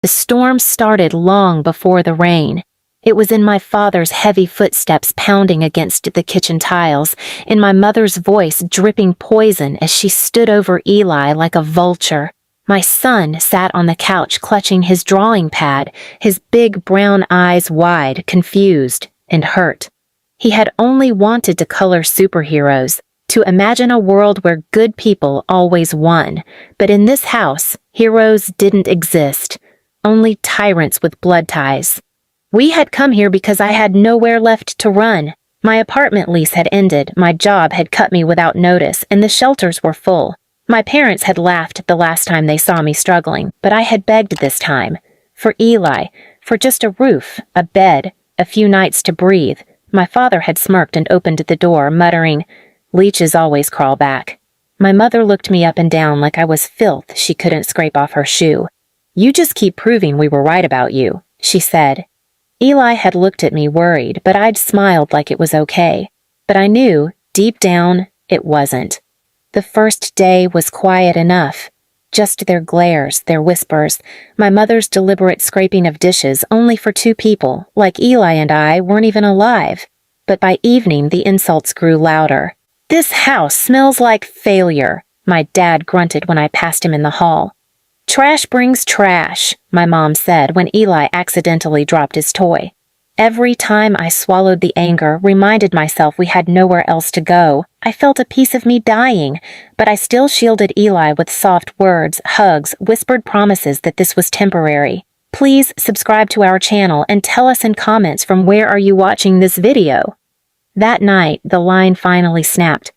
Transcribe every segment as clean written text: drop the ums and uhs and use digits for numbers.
The storm started long before the rain. It was in my father's heavy footsteps pounding against the kitchen tiles, in my mother's voice dripping poison as she stood over Eli like a vulture. My son sat on the couch clutching his drawing pad, his big brown eyes wide, confused and hurt. He had only wanted to color superheroes, to imagine a world where good people always won. But in this house, heroes didn't exist, only tyrants with blood ties. We had come here because I had nowhere left to run. My apartment lease had ended, my job had cut me without notice, and the shelters were full. My parents had laughed the last time they saw me struggling, but I had begged this time. For Eli, for just a roof, a bed, a few nights to breathe. My father had smirked and opened the door, muttering, "Leeches always crawl back." My mother looked me up and down like I was filth she couldn't scrape off her shoe. "You just keep proving we were right about you," she said. Eli had looked at me worried, but I'd smiled like it was okay. But I knew, deep down, it wasn't. The first day was quiet enough. Just their glares, their whispers, my mother's deliberate scraping of dishes only for two people, like Eli and I, weren't even alive. But by evening, the insults grew louder. "This house smells like failure," my dad grunted when I passed him in the hall. "Trash brings trash," my mom said when Eli accidentally dropped his toy. Every time I swallowed the anger, reminded myself we had nowhere else to go, I felt a piece of me dying, but I still shielded Eli with soft words, hugs, whispered promises that this was temporary. Please subscribe to our channel and tell us in comments from where are you watching this video. That night, the line finally snapped.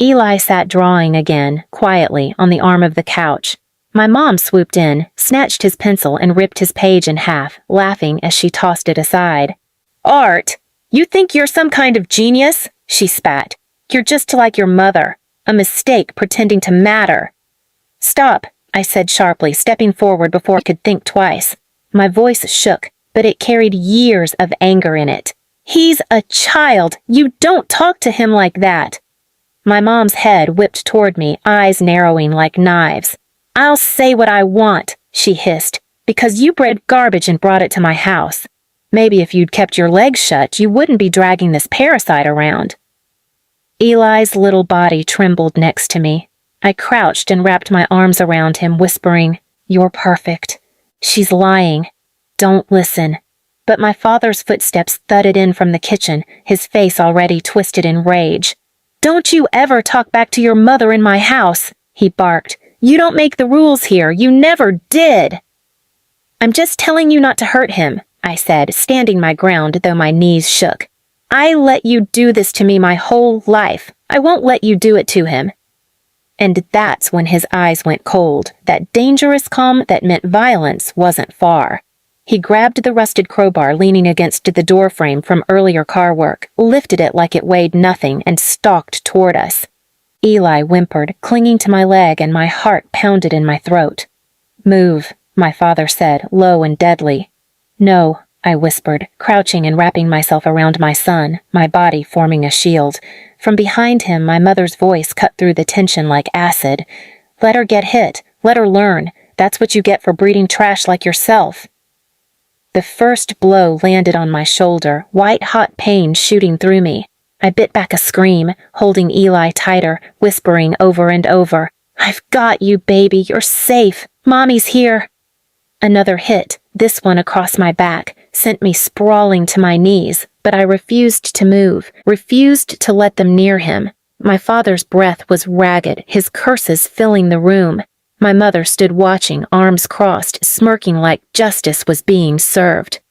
Eli sat drawing again, quietly, on the arm of the couch. My mom swooped in, snatched his pencil and ripped his page in half, laughing as she tossed it aside. "Art, you think you're some kind of genius?" she spat. "You're just like your mother, a mistake pretending to matter." "Stop," I said sharply, stepping forward before I could think twice. My voice shook, but it carried years of anger in it. "He's a child. You don't talk to him like that." My mom's head whipped toward me, eyes narrowing like knives. "I'll say what I want," she hissed, "because you bred garbage and brought it to my house. Maybe if you'd kept your legs shut, you wouldn't be dragging this parasite around." Eli's little body trembled next to me. I crouched and wrapped my arms around him, whispering, "You're perfect. She's lying. Don't listen." But my father's footsteps thudded in from the kitchen, his face already twisted in rage. "Don't you ever talk back to your mother in my house," he barked. "You don't make the rules here. You never did." "I'm just telling you not to hurt him," I said, standing my ground though my knees shook. "I let you do this to me my whole life. I won't let you do it to him." And that's when his eyes went cold, that dangerous calm that meant violence wasn't far. He grabbed the rusted crowbar leaning against the doorframe from earlier car work, lifted it like it weighed nothing, and stalked toward us. Eli whimpered, clinging to my leg, and my heart pounded in my throat. "Move," my father said, low and deadly. "No," I whispered, crouching and wrapping myself around my son, my body forming a shield. From behind him, my mother's voice cut through the tension like acid. "Let her get hit. Let her learn. That's what you get for breeding trash like yourself." The first blow landed on my shoulder, white-hot pain shooting through me. I bit back a scream, holding Eli tighter, whispering over and over, "I've got you, baby. You're safe. Mommy's here." Another hit, this one across my back, sent me sprawling to my knees, but I refused to move, refused to let them near him. My father's breath was ragged, his curses filling the room. My mother stood watching, arms crossed, smirking like justice was being served.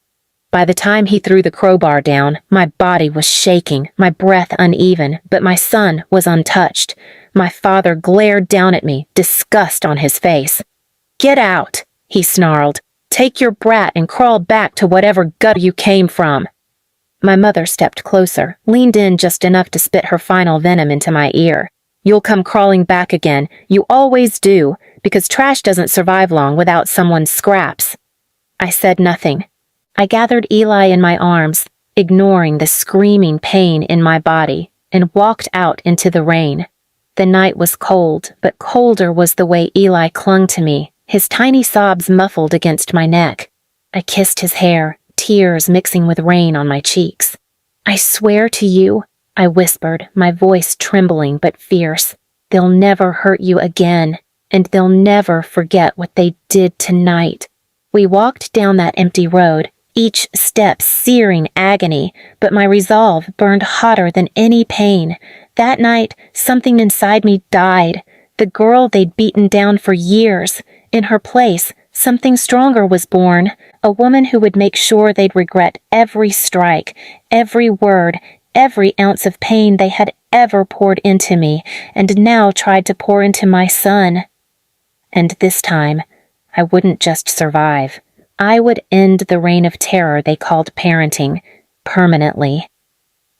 By the time he threw the crowbar down, my body was shaking, my breath uneven, but my son was untouched. My father glared down at me, disgust on his face. "Get out," he snarled. "Take your brat and crawl back to whatever gutter you came from." My mother stepped closer, leaned in just enough to spit her final venom into my ear. "You'll come crawling back again. You always do, because trash doesn't survive long without someone's scraps." I said nothing. I gathered Eli in my arms, ignoring the screaming pain in my body, and walked out into the rain. The night was cold, but colder was the way Eli clung to me, his tiny sobs muffled against my neck. I kissed his hair, tears mixing with rain on my cheeks. "I swear to you," I whispered, my voice trembling but fierce, "they'll never hurt you again, and they'll never forget what they did tonight." We walked down that empty road, each step searing agony, but my resolve burned hotter than any pain. That night, something inside me died. The girl they'd beaten down for years. In her place, something stronger was born, a woman who would make sure they'd regret every strike, every word, every ounce of pain they had ever poured into me, and now tried to pour into my son. And this time, I wouldn't just survive. I would end the reign of terror they called parenting, permanently.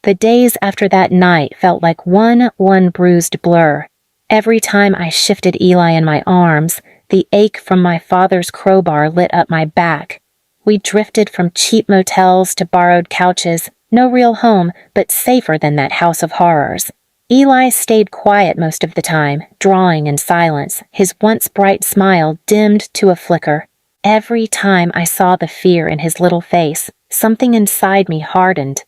The days after that night felt like one bruised blur. Every time I shifted Eli in my arms, the ache from my father's crowbar lit up my back. We drifted from cheap motels to borrowed couches, no real home, but safer than that house of horrors. Eli stayed quiet most of the time, drawing in silence, his once bright smile dimmed to a flicker. Every time I saw the fear in his little face, something inside me hardened.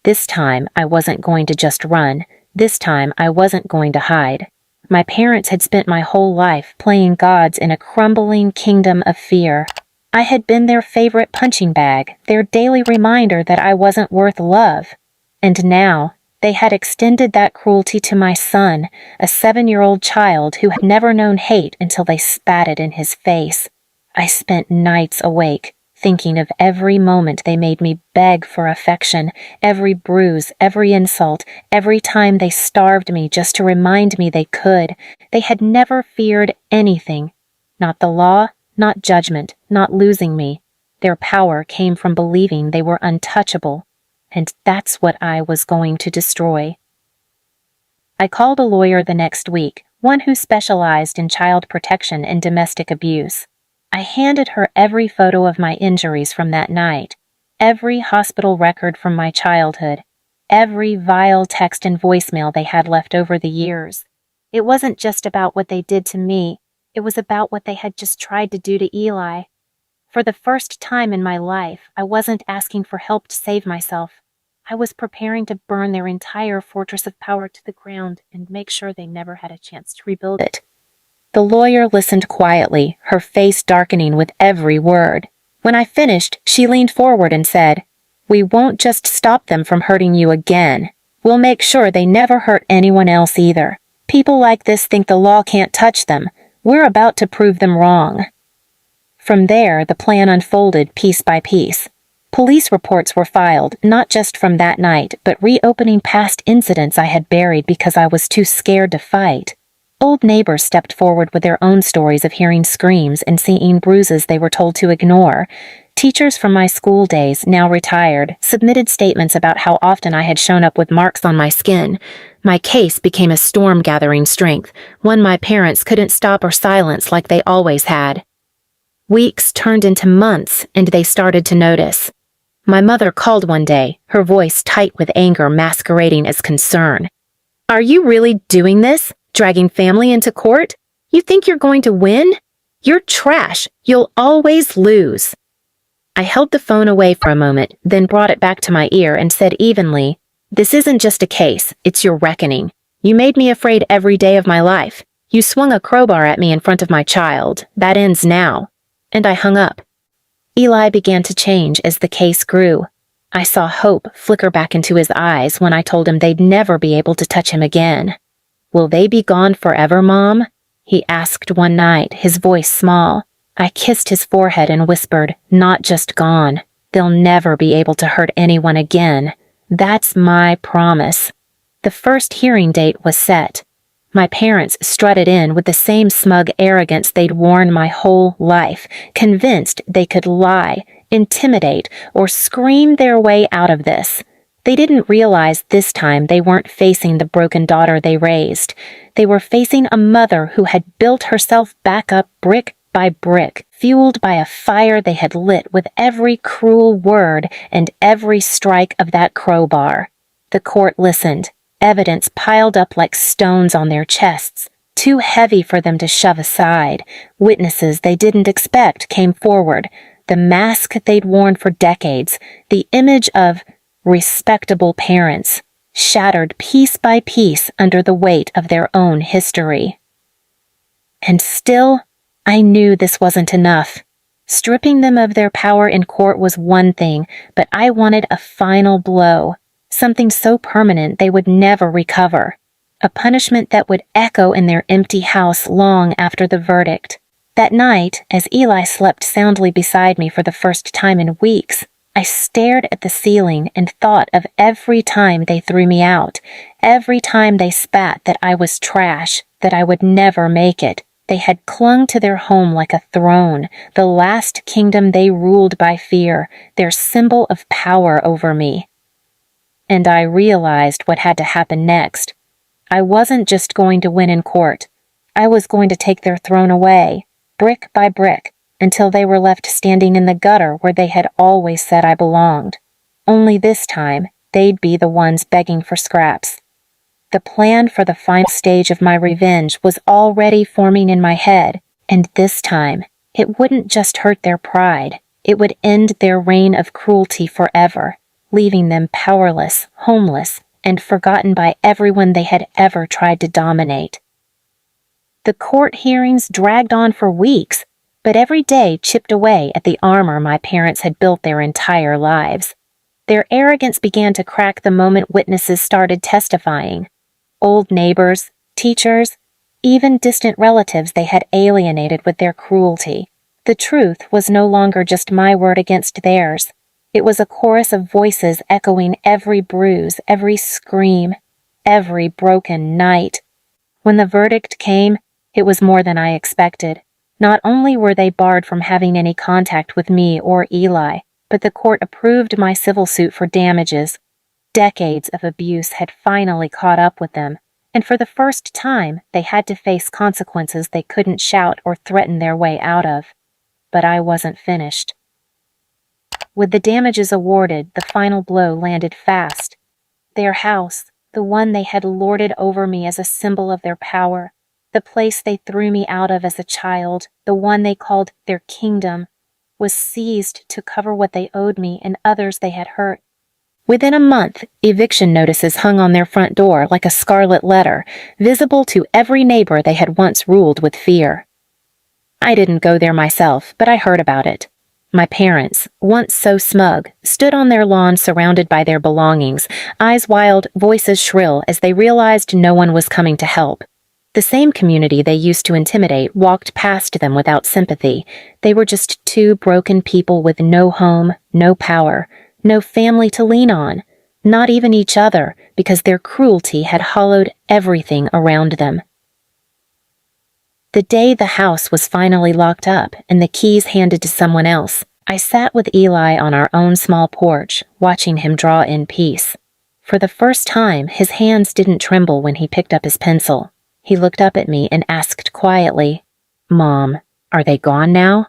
This time, I wasn't going to just run. This time, I wasn't going to hide. My parents had spent my whole life playing gods in a crumbling kingdom of fear. I had been their favorite punching bag, their daily reminder that I wasn't worth love. And now, they had extended that cruelty to my son, a 7-year-old child who had never known hate until they spat it in his face. I spent nights awake, thinking of every moment they made me beg for affection, every bruise, every insult, every time they starved me just to remind me they could. They had never feared anything. Not the law, not judgment, not losing me. Their power came from believing they were untouchable, and that's what I was going to destroy. I called a lawyer the next week, one who specialized in child protection and domestic abuse. I handed her every photo of my injuries from that night, every hospital record from my childhood, every vile text and voicemail they had left over the years. It wasn't just about what they did to me, it was about what they had just tried to do to Eli. For the first time in my life, I wasn't asking for help to save myself. I was preparing to burn their entire fortress of power to the ground and make sure they never had a chance to rebuild it. The lawyer listened quietly, her face darkening with every word. When I finished, she leaned forward and said, "We won't just stop them from hurting you again. We'll make sure they never hurt anyone else either. People like this think the law can't touch them. We're about to prove them wrong." From there, the plan unfolded piece by piece. Police reports were filed, not just from that night, but reopening past incidents I had buried because I was too scared to fight. Old neighbors stepped forward with their own stories of hearing screams and seeing bruises they were told to ignore. Teachers from my school days, now retired, submitted statements about how often I had shown up with marks on my skin. My case became a storm gathering strength, one my parents couldn't stop or silence like they always had. Weeks turned into months, and they started to notice. My mother called one day, her voice tight with anger masquerading as concern. "Are you really doing this? Dragging family into court? You think you're going to win? You're trash. You'll always lose." I held the phone away for a moment, then brought it back to my ear and said evenly, "This isn't just a case, it's your reckoning. You made me afraid every day of my life. You swung a crowbar at me in front of my child. That ends now." And I hung up. Eli began to change as the case grew. I saw hope flicker back into his eyes when I told him they'd never be able to touch him again. "Will they be gone forever, Mom?" he asked one night, his voice small. I kissed his forehead and whispered, "Not just gone. They'll never be able to hurt anyone again. That's my promise." The first hearing date was set. My parents strutted in with the same smug arrogance they'd worn my whole life, convinced they could lie, intimidate, or scream their way out of this. They didn't realize this time they weren't facing the broken daughter they raised. They were facing a mother who had built herself back up brick by brick, fueled by a fire they had lit with every cruel word and every strike of that crowbar. The court listened, evidence piled up like stones on their chests, too heavy for them to shove aside. Witnesses they didn't expect came forward. The mask they'd worn for decades, the image of respectable parents, shattered piece by piece under the weight of their own history. And still, I knew this wasn't enough. Stripping them of their power in court was one thing, but I wanted a final blow, something so permanent they would never recover. A punishment that would echo in their empty house long after the verdict. That night, as Eli slept soundly beside me for the first time in weeks, I stared at the ceiling and thought of every time they threw me out, every time they spat that I was trash, that I would never make it. They had clung to their home like a throne, the last kingdom they ruled by fear, their symbol of power over me. And I realized what had to happen next. I wasn't just going to win in court. I was going to take their throne away, brick by brick, until they were left standing in the gutter where they had always said I belonged. Only this time, they'd be the ones begging for scraps. The plan for the final stage of my revenge was already forming in my head, and this time, it wouldn't just hurt their pride. It would end their reign of cruelty forever, leaving them powerless, homeless, and forgotten by everyone they had ever tried to dominate. The court hearings dragged on for weeks, but every day chipped away at the armor my parents had built their entire lives. Their arrogance began to crack the moment witnesses started testifying. Old neighbors, teachers, even distant relatives they had alienated with their cruelty. The truth was no longer just my word against theirs. It was a chorus of voices echoing every bruise, every scream, every broken night. When the verdict came, it was more than I expected. Not only were they barred from having any contact with me or Eli, but the court approved my civil suit for damages. Decades of abuse had finally caught up with them, and for the first time, they had to face consequences they couldn't shout or threaten their way out of. But I wasn't finished. With the damages awarded, the final blow landed fast. Their house, the one they had lorded over me as a symbol of their power, the place they threw me out of as a child, the one they called their kingdom, was seized to cover what they owed me and others they had hurt. Within a month, eviction notices hung on their front door like a scarlet letter, visible to every neighbor they had once ruled with fear. I didn't go there myself, but I heard about it. My parents, once so smug, stood on their lawn surrounded by their belongings, eyes wild, voices shrill as they realized no one was coming to help. The same community they used to intimidate walked past them without sympathy. They were just two broken people with no home, no power, no family to lean on, not even each other, because their cruelty had hollowed everything around them. The day the house was finally locked up and the keys handed to someone else, I sat with Eli on our own small porch, watching him draw in peace. For the first time, his hands didn't tremble when he picked up his pencil. He looked up at me and asked quietly, "Mom, are they gone now?"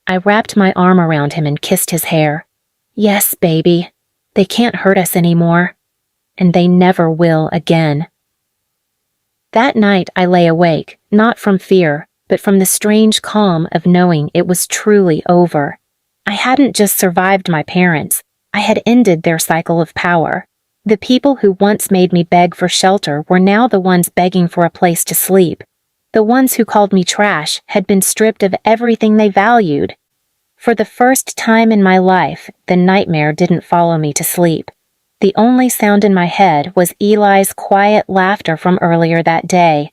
I wrapped my arm around him and kissed his hair. "Yes, baby. They can't hurt us anymore. And they never will again." That night I lay awake, not from fear, but from the strange calm of knowing it was truly over. I hadn't just survived my parents. I had ended their cycle of power. The people who once made me beg for shelter were now the ones begging for a place to sleep. The ones who called me trash had been stripped of everything they valued. For the first time in my life, the nightmare didn't follow me to sleep. The only sound in my head was Eli's quiet laughter from earlier that day,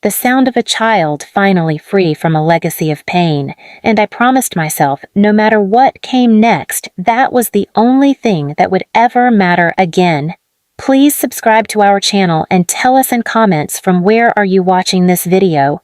the sound of a child finally free from a legacy of pain, and I promised myself, no matter what came next, that was the only thing that would ever matter again. Please subscribe to our channel and tell us in comments from where are you watching this video.